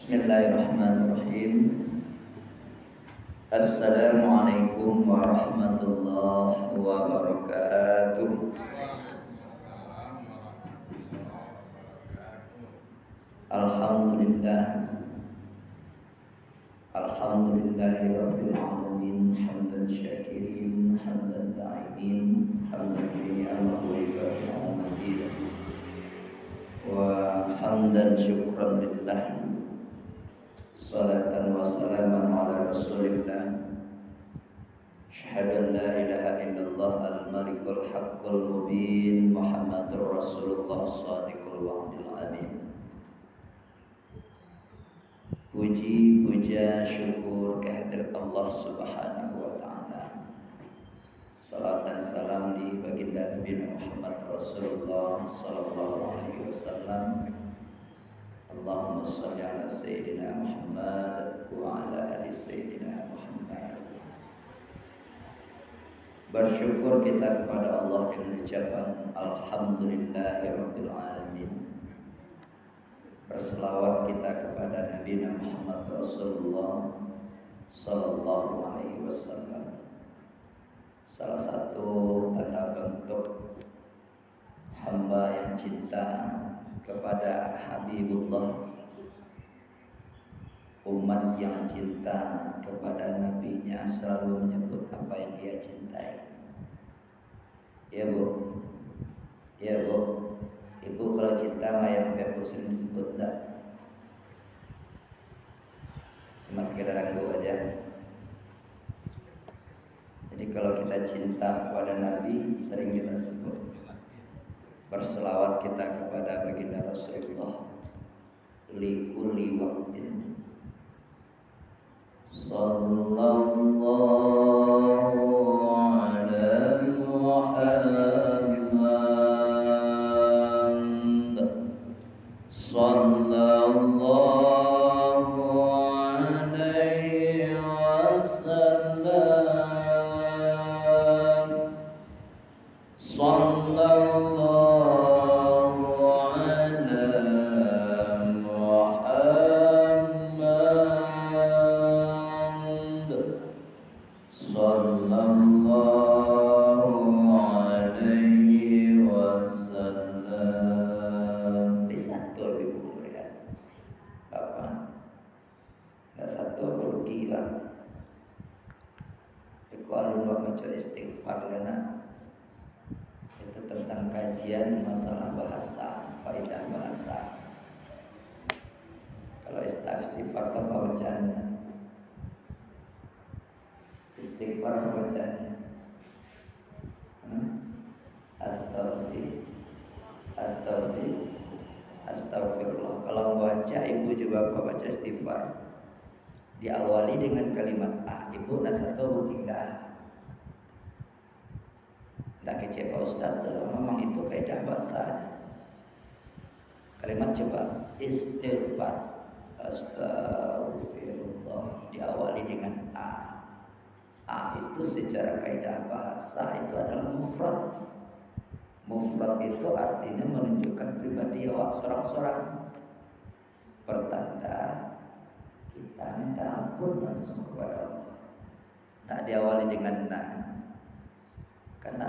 Bismillahirrahmanirrahim. Assalamualaikum warahmatullahi wabarakatuh. Alhamdulillah. Alhamdulillahi rabbil alamin. Hamdan syakirin, hamdan da'imin, hamdan fi ni'amahu wa ibadah mazidah. Wa hamdan syukran lillah. Salatan wa salaman ala rasulillah. Asyhadu an la ilaha illallah al-malikul haqqul mubin Muhammadur Rasulullah shadiqul wa'dil amin. Puji, puja, syukur kehadirat Allah subhanahu wa ta'ala. Salat dan salam di baginda Nabi Muhammad Rasulullah sallallahu alaihi wasallam. Allahumma salli ala Sayyidina Muhammad wa ala ali Sayyidina Muhammad. Bersyukur kita kepada Allah dengan ucapan Alhamdulillahirabbil alamin. Berselawat kita kepada Nabi Muhammad Rasulullah sallallahu alaihi wasallam. Salah satu tanda bentuk hamba yang cinta kepada Habibullah, umat yang cinta kepada nabinya selalu menyebut apa yang dia cintai. Ya bu, ya bu, ibu kalau cinta mah yang bebas sering disebut enggak? Cuma sekedar anggap aja. Jadi kalau kita cinta kepada Nabi sering kita sebut. Berselawat kita kepada baginda Rasulullah likulli waqtin. Sallallahu ala Muhammad. Sallallahu alaihi wasallam. Sallallahu kajian masalah bahasa, faedah bahasa. Kalau istighfar apa bacaannya? Istighfar apa bacaannya? Astagfirullah. Kalau baca ibu juga baca istighfar. Diawali dengan kalimat A. Ibu nasatu tiga. Tak kecewa Ustaz, memang itu kaidah bahasa. Kalimat coba istighfar, astagfirullah diawali dengan A. A itu secara kaidah bahasa itu adalah mufrad. Mufrad itu artinya menunjukkan pribadi awak seorang-seorang. Pertanda kita minta ampun langsung kepada Allah. Tak diawali dengan na. Karena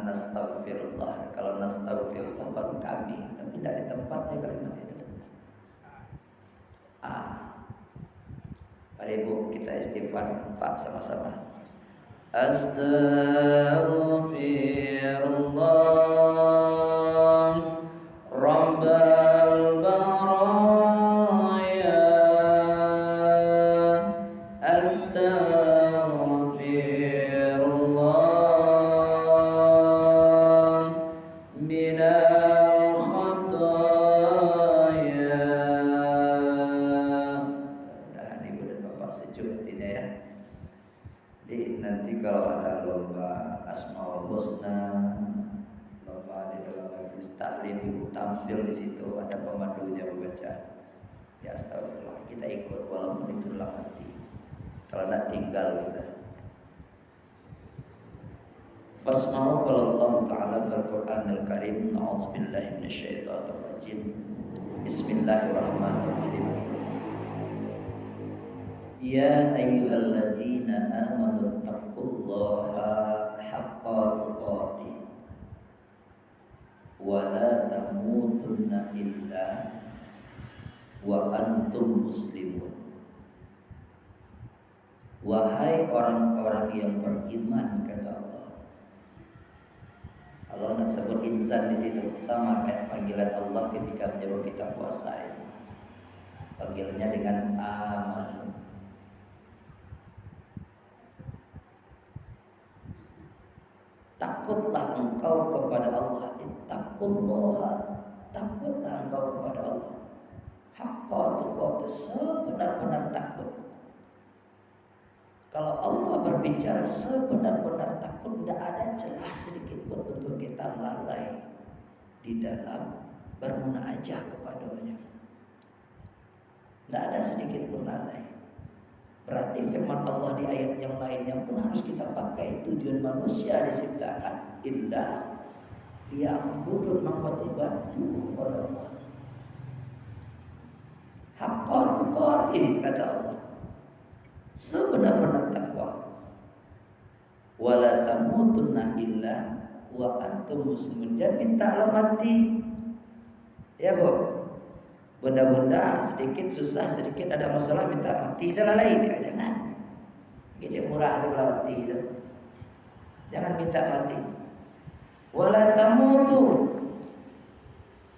nastaghfirullah, kalau nastaghfirullah baru kami, tapi tidak di tempatnya kalimat itu. Mari ibu kita istighfar Pak sama-sama. Astaghfirullah Rabbal baraya. Nanti kalau ada lomba Asmaul Husna, lomba di dalam majelis taklim, ibu tampil di situ, ada pemandunya membaca. Ya astagfirullah, kita ikut walaupun itu dalam hati. Kalau tidak tinggal kita. Fasma'u qala Allah Ta'ala fil Qur'anil Karim. A'udzubillahi minasyaitonir rajim. Bismillahirrahmanirrahim. Ya ayyuhalladzina amanu taqullaha haqqa tuqatih wa la tamutunna illa wa antum muslimun. Wahai orang-orang yang beriman, kata Allah. Allah nak sebut insan di situ sama kayak panggilan Allah ketika menyuruh kita puasa. Panggilannya dengan aman. Takutlah engkau kepada Allah. Ittaqullaha. Takutlah engkau kepada Allah. Haqqa tuqatih, sebenar-benar takut. Kalau Allah berbicara sebenar-benar takut, tidak ada celah sedikit pun untuk kita lalai di dalam bermunajat kepadanya. Tidak ada sedikit pun lalai. Berarti firman Allah di ayat yang lainnya pun harus kita pakai. Tujuan manusia diciptakan indah yang budut mengkoti batu oleh Allah. Haqqa tuqatih, kata Allah, sebenar-benar takwa. Wala tamutunna illa wa antum muslimun. Jangan minta mati. Ya Bu. Benda-benda sedikit susah, sedikit ada masalah minta mati selalai, jangan. Gitu murah sebelah mati itu. Jangan minta mati. Wala tamutu.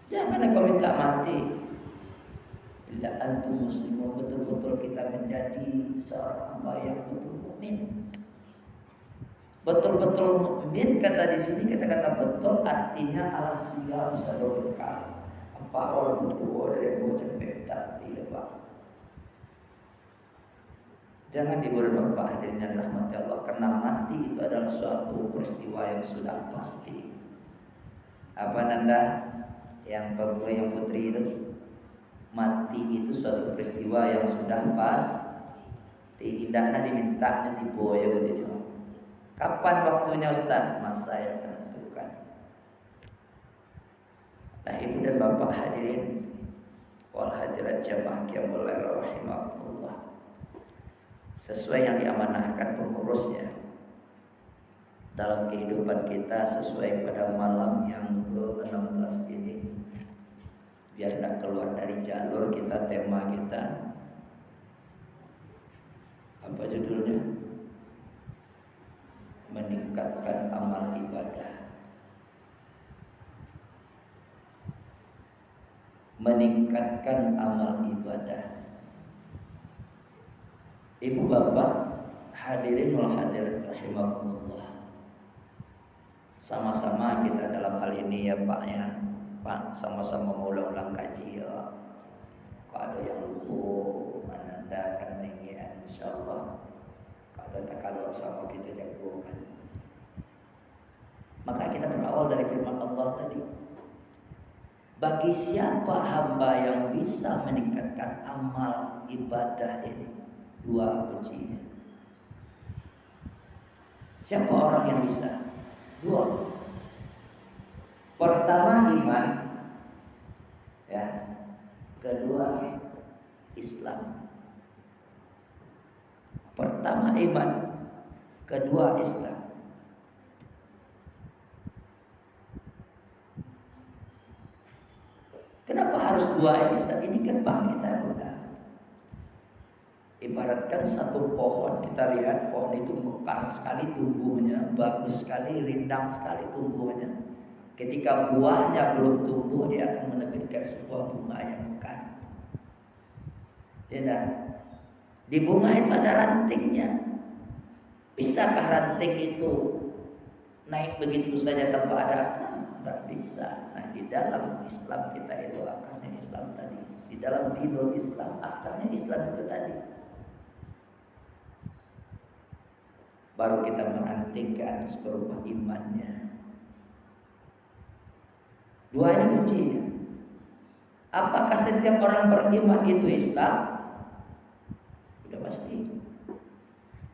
Jangan kau minta mati. Illa antum muslimun, betul-betul kita menjadi seorang hamba yang betul mukmin. Betul-betul mukmin, kata di sini kata-kata betul artinya al-siyam sadaqah. Apa orang tua dari bocah petak tidak Pak. Jangan dibodoh Bapak hadirin yang dirahmati Allah, karena mati itu adalah suatu peristiwa yang sudah pasti. Apa nanda yang bapak yang putri itu? Mati itu suatu peristiwa yang sudah pas. Tidaknya dimintanya diboyo gitu. Kapan waktunya Ustaz? Masa yang menentukan. Nah ibu dan bapak hadirin wal hadirat jamaah qiyamul lail rahimakumullah. Sesuai yang diamanahkan pengurusnya dalam kehidupan kita, sesuai pada malam yang ke-16 ini, biar tidak keluar dari jalur kita, tema kita apa judulnya? Meningkatkan amal ibadah. Meningkatkan amal ibadah. Ibu bapak hadirin wal hadirat rahimakumullah. Sama-sama kita dalam hal ini ya Pak ya. Pak, sama-sama ulang-ulang kaji ya. Kalau ada yang lupa menandakan mengingat insyaallah. Kalau tak kalau sama kita jagokan. Maka kita berawal dari firman Allah tadi. Bagi siapa hamba yang bisa meningkatkan amal ibadah ini, dua kuncinya. Siapa orang yang bisa? Dua. Pertama iman, ya. Kedua Islam. Pertama iman, kedua Islam. Kenapa harus dua ini? Ini kan Pak kita muda. Ibaratkan satu pohon, kita lihat pohon itu mekar sekali tumbuhnya, bagus sekali, rindang sekali tumbuhnya. Ketika buahnya belum tumbuh, dia akan menerbitkan sebuah bunga yang mekar. Ya, di bunga itu ada rantingnya. Bisakah ranting itu naik begitu saja tanpa ada akar? Tidak bisa. Nah, di dalam Islam kita itu akarnya Islam tadi. Di dalam dinul Islam akarnya Islam itu tadi. Baru kita meranting ke atas berupa imannya. Dua ini kuncinya. Apakah setiap orang beriman itu Islam? Sudah pasti.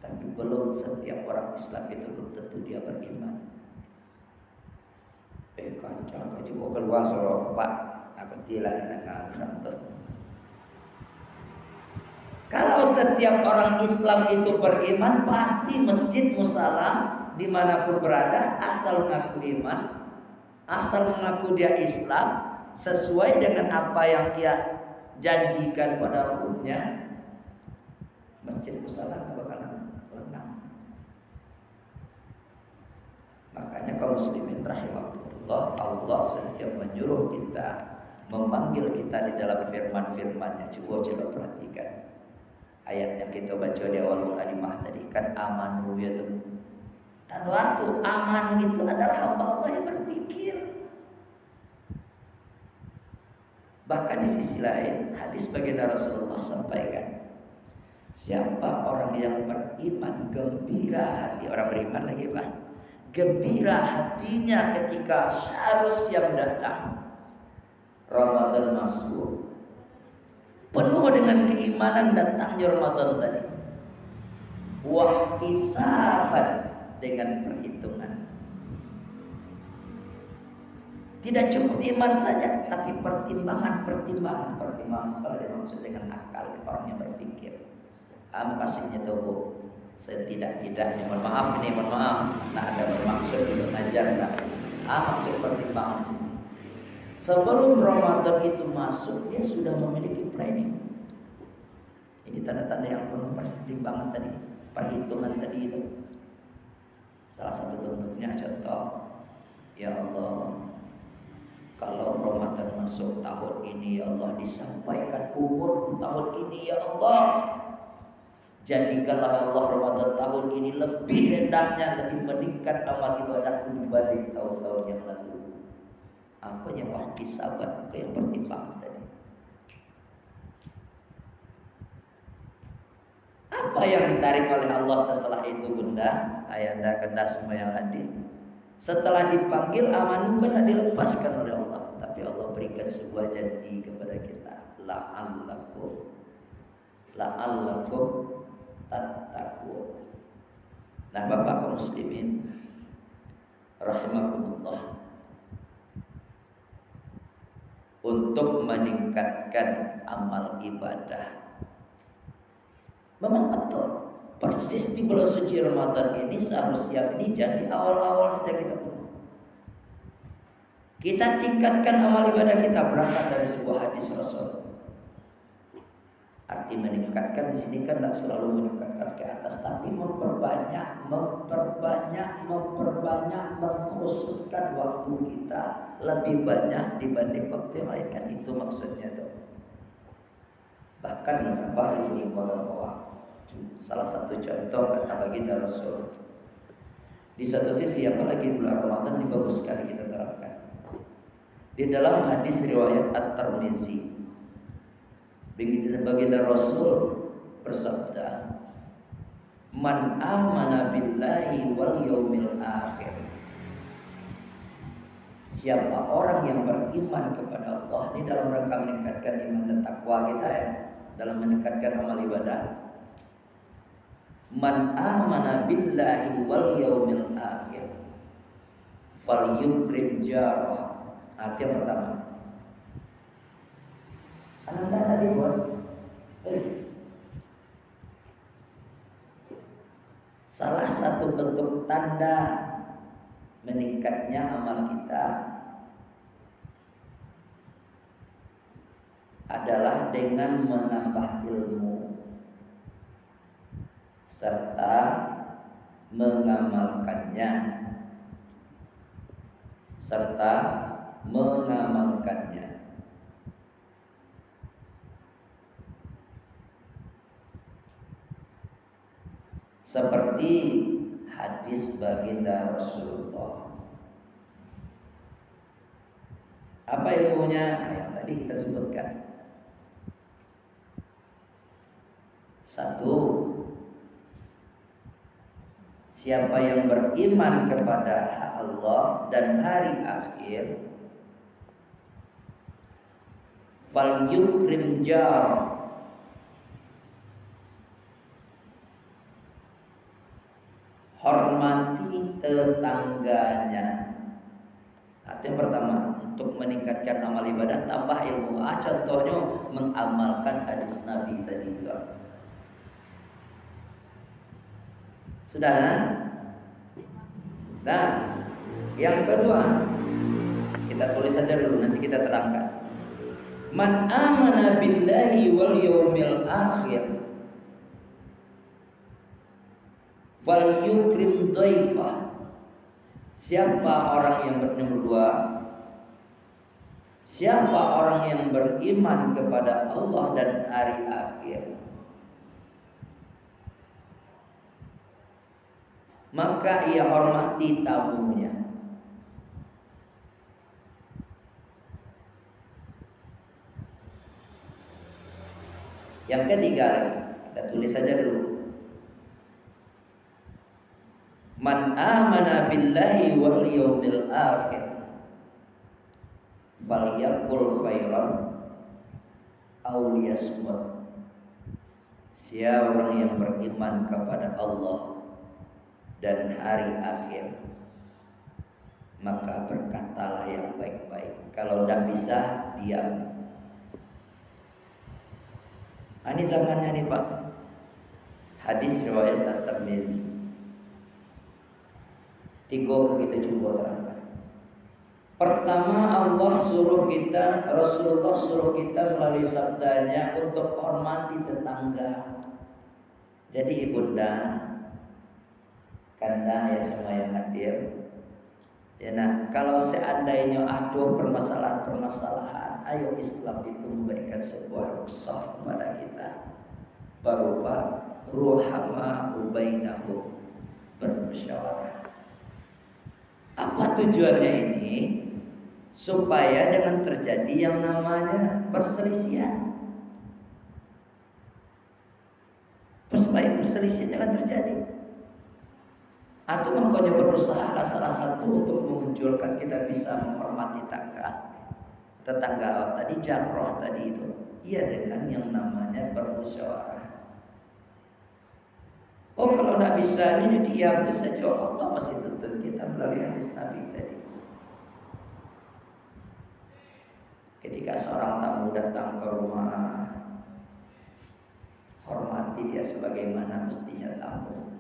Tapi belum setiap orang Islam itu belum tentu dia beriman. Kancang kaji kok keluar sorok Pak. Aku tilan nak nganggur. Kalau setiap orang Islam itu beriman, pasti masjid musala dimanapun berada, asal mengaku iman, asal mengaku dia Islam, sesuai dengan apa yang dia janjikan pada ruhnya, masjid musala tidak bakalan lengang. Makanya kaum muslimin rahimahullah, Allah setiap menyuruh kita, memanggil kita di dalam firman-firmannya. Coba perhatikan ayat yang kita baca di awal kalimah tadi, kan amanu ya tuh. Tanda itu aman itu adalah hamba Allah yang berpikir. Bahkan di sisi lain hadis baginda Rasulullah sampaikan, siapa orang yang beriman gembira hati, orang beriman lagi Pak, gembira hatinya ketika syarus yang datang, Ramadan masuk, penuh dengan keimanan datangnya Ramadan tadi, wahtisaban dengan perhitungan. Tidak cukup iman saja, tapi pertimbangan kalau dimaksud dengan akal, orang yang berpikir. Maksudnya tuh Bu, setidak-tidaknya mohon maaf. Nah ada bermaksud untuk ngajar lah. Maksud pertimbangan sini. Sebelum Ramadan itu masuk, dia sudah memiliki planning. Ini tanda-tanda yang penuh pertimbangan tadi, perhitungan tadi itu. Salah satu bentuknya contoh, ya Allah, kalau Ramadan masuk tahun ini, ya Allah, disampaikan umur tahun ini, ya Allah, jadikanlah Allah Ramadan tahun ini lebih hendaknya, lebih meningkat amal ibadahku dibanding tahun-tahun yang lalu. Apa yang waktu sahabat, apa yang pertimbangan tadi? Apa yang ditarik oleh Allah setelah itu Bunda, Ayanda, Kenda semua yang hadir? Setelah dipanggil amanu kan dilepaskan oleh Allah, tapi Allah berikan sebuah janji kepada kita, la'allakum tattaqun. Nah, Bapak kaum muslimin rahimakumullah, untuk meningkatkan amal ibadah, memang betul persis di bulan suci Ramadan ini seharusnya ini jadi awal-awal sejak kita penuh. Kita tingkatkan amal ibadah kita berangkat dari sebuah hadis Rasul. Arti meningkatkan di sini kan tidak selalu meningkatkan ke atas, tapi memperbanyak, mengkhususkan waktu kita lebih banyak dibanding waktu yang lain, kan itu maksudnya tuh. Bahkan ini bahwa salah satu contoh kata baginda Rasul, di satu sisi apalagi bulan Ramadan ini bagus sekali kita terapkan. Di dalam hadis riwayat At-Tirmizi, baginda Rasul bersabda, man amana billahi wal yaumil akhir, siapa orang yang beriman kepada Allah, ini dalam rangka meningkatkan iman dan takwa kita ya, dalam meningkatkan amal ibadah. Man amana billahi wal yaumil akhir falyukrim jarah. Itu yang pertama. Anda tadi buat salah satu bentuk tanda meningkatnya amal kita adalah dengan menambah ilmu serta mengamalkannya, seperti hadis baginda Rasulullah. Apa ilmunya? Yang tadi kita sebutkan. Satu, siapa yang beriman kepada Allah dan hari akhir, fal yukrim jar, hormati tetangganya. Itu yang pertama, untuk meningkatkan amal ibadah tambah ilmu. Contohnya mengamalkan hadis Nabi tadi juga. Sudah? Nah, yang kedua, kita tulis saja dulu, nanti kita terangkan. Man amana billahi wal yawmil akhir fal yukrim dhaifah. Siapa orang yang nomor dua, siapa orang yang beriman kepada Allah dan hari akhir, maka ia hormati tamunya. Yang ketiga, kita tulis saja dulu. Man amana billahi wal yawmil akhir falyaqul khairan aw liyasmut. Siapa orang yang beriman kepada Allah dan hari akhir, maka berkatalah yang baik-baik. Kalau tidak bisa, diam. Ini zamannya nih Pak. Hadis riwayat At-Tirmizi. 3 kita coba terangkan. Pertama, Allah suruh kita, Rasulullah suruh kita melalui sabdanya untuk hormati tetangga. Jadi ibunda, kanda ya semua yang hadir. Ya, nah, kalau seandainya ada permasalahan-permasalahan, ayo Islam itu memberikan sebuah rukhsah kepada kita berupa ruhama bainahum, bermusyawarah. Apa tujuannya ini? Supaya jangan terjadi yang namanya perselisihan. Supaya perselisihan jangan terjadi. Atau makanya berusaha salah satu untuk memunculkan kita bisa menghormati tetangga tadi, jarrah tadi itu. Iya, dengan yang namanya bermusyawarah. Oh, kalau tidak bisa ini diam saja. Allah masih tuntut kita melalui hadis Nabi tadi. Ketika seorang tamu datang ke rumah, hormati dia sebagaimana mestinya tamu.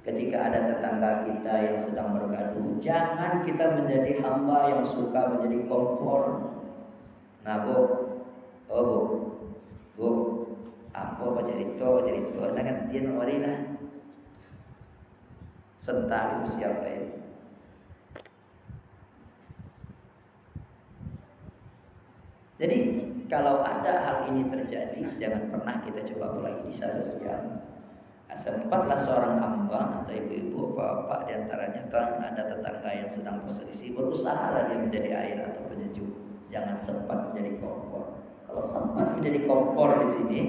Ketika ada tetangga kita yang sedang bergaduh, jangan kita menjadi hamba yang suka menjadi kompor. Nah bu, apa cerita, nah kan dia nawarilah. Sentar itu siapa itu? Jadi kalau ada hal ini terjadi, jangan pernah kita coba apalagi di sosial. Sempatlah seorang hamba atau ibu-ibu, bapak diantaranya ada tetangga yang sedang berselisih, berusahalah dia menjadi air atau penyejuk. Jangan sempat menjadi kompor. Kalau sempat menjadi kompor di sini,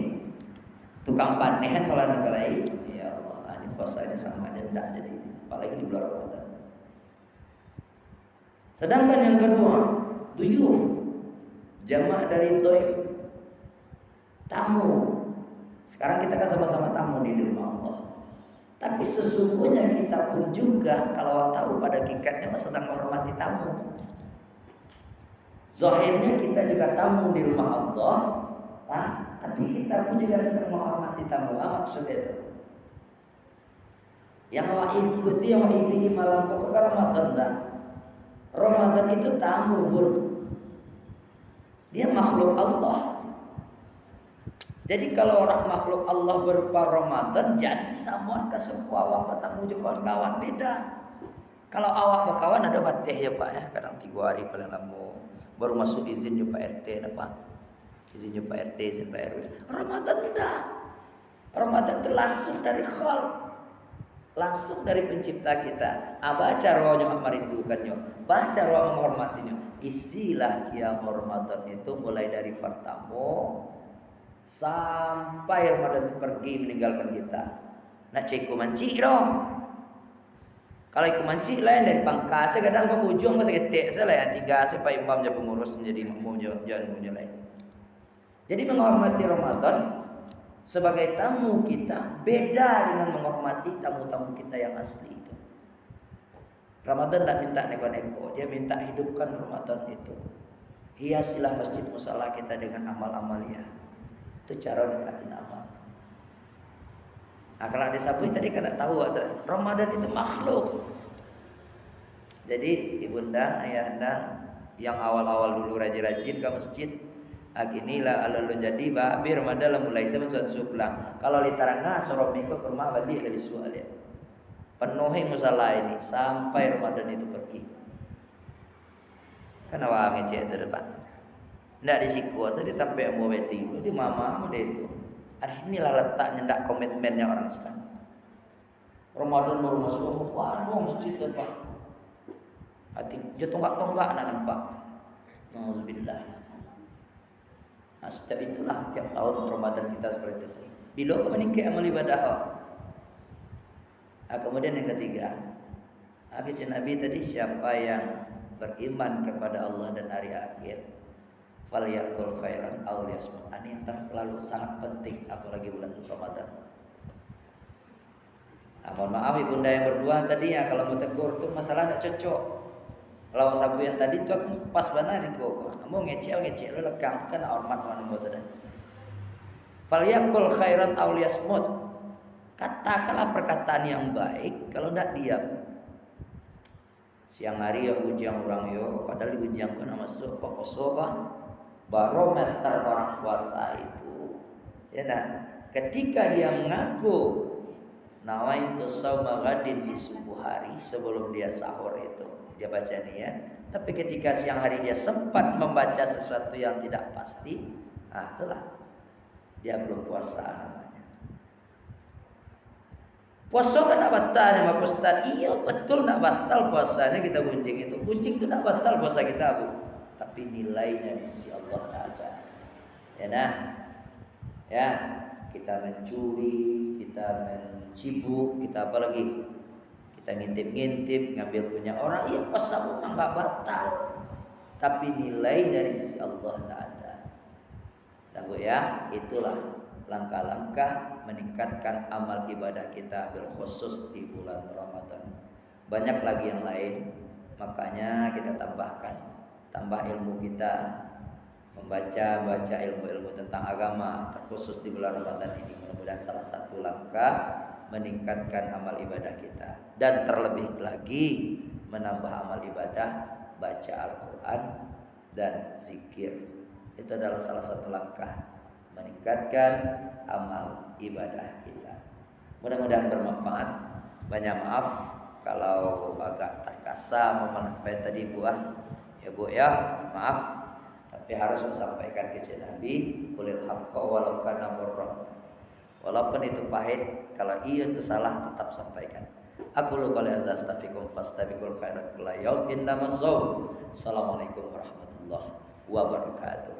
tukang panen malah negalai. Ya Allah, ini puasanya sama aja tidak jadi, apalagi di bulan Ramadan. Sedangkan yang kedua, duyuf, jamak dari dhaif, tamu. Sekarang kita kan sama-sama tamu di rumah Allah. Tapi sesungguhnya kita pun juga kalau tahu pada hakikatnya sedang menghormati tamu. Zahirnya kita juga tamu di rumah Allah, tapi kita pun juga sedang menghormati tamu. Maksudnya itu. Yang awak ikuti, yang awak ikuti malam pokoknya Ramadan dah. Ramadan itu tamu pun. Dia makhluk Allah. Jadi kalau orang makhluk Allah berupa Ramadan, jadi samuan ke semua awak bertemu juga kawan beda. Kalau awak berkawan ada batih ya Pak ya, kadang 3 hari paling lama. Baru masuk izin ya Pak RT apa? Izin ya Pak RT, izin Pak RW. Ramadan enggak. Ramadan itu langsung dari khal. Langsung dari pencipta kita. Baca rohnya merindukannya, baca roh menghormatinya. Isilah qiyam Ramadan itu mulai dari pertama sampai Ramadan pergi meninggalkan kita. Nak cek manci dong. Kalau ikut manci lain dari pangkas, kadang ke ujung ke seketik saya ya 3 sampai imam jadi pengurus menjadi makmum jangan punya lain. Jadi menghormati Ramadan sebagai tamu kita beda dengan menghormati tamu-tamu kita yang asli itu. Ramadan tidak minta neko-neko, dia minta hidupkan Ramadan itu. Hiasilah masjid musala kita dengan amal-amalnya. Itu cara nikatin amal. Nah, kalau ada sabui tadi kan tahu Ramadan itu makhluk. Jadi ibunda, ayahanda yang awal-awal dulu rajin-rajin ke masjid, aginilah alalo jadi babir Ramadan mulai sama subuh. Kalau litaranga sorok minggu ke rumah balik lebih sual ya. Penuhi musala ini sampai Ramadan itu pergi. Kan awak ngecek itu depan. Ndak disiku, saya ditampai mau beti, di mama ada itu. Di sinilah letaknya ndak komitmennya orang Islam. Ramadan baru masuk, waduh masjid depan. Hati dia tonggak-tonggak nak nampak. Nauzubillah. Nah, setiap itulah tiap tahun Ramadan kita seperti itu. Bila meningkat amal ibadah. Nah, kemudian yang ketiga, hadis Nabi tadi, siapa yang beriman kepada Allah dan hari akhir, falyakul khairan aw liyasmut. Ini yang terlalu sangat penting apalagi bulan Ramadan. Nah, mohon maaf ibunda yang berdua tadi ya, kalau mau tegur tuh masalah tidak cocok. Kalau sabu yang tadi tuh pas benar itu, kamu ngecel lu lekang kan hormat mana mau tadi. Falyakul khairan aw liyasmut. Katakanlah perkataan yang baik, kalau tidak diam. Siang hari ya ujang orang yo, padahal diujang pun masuk kok barometer orang puasa itu. Ya nah, ketika dia mengaku nawaitu shauma ghadin di subuh hari sebelum dia sahur itu, dia baca niat. Tapi ketika siang hari dia sempat membaca sesuatu yang tidak pasti, nah itulah dia belum puasa namanya. Puasa kan nak batal ya Pak Ustaz. Iya betul nak batal puasanya kita gunjing itu. Gunjing itu nak batal puasa kita Bu. Tapi nilainya di sisi Allah tak ada. Ya nah. Ya, kita mencuri, kita mencibuk, kita apa lagi? Kita ngintip-ngintip, ngambil punya orang. Iya puasa memang enggak batal. Tapi nilai dari sisi Allah tak ada. Nah Bu ya, itulah langkah-langkah meningkatkan amal ibadah kita bil khusus di bulan Ramadan. Banyak lagi yang lain, makanya kita tambah ilmu kita, membaca ilmu-ilmu tentang agama terkhusus di bulan Ramadan ini. Mudah-mudahan salah satu langkah meningkatkan amal ibadah kita, dan terlebih lagi menambah amal ibadah baca Al-Quran dan zikir. Itu adalah salah satu langkah meningkatkan amal ibadah kita. Mudah-mudahan bermanfaat. Banyak maaf kalau agak terkasa memenangkan tadi ya Bu ya, maaf. Tapi harus menyampaikan ke Nabi, qulil haqqa walau kana murra. Walaupun itu pahit, kalau iya itu salah tetap sampaikan. Aku lu qali astaghfirukum fastabiqul khairat kulla yaum innamas Assalamualaikum warahmatullahi wabarakatuh.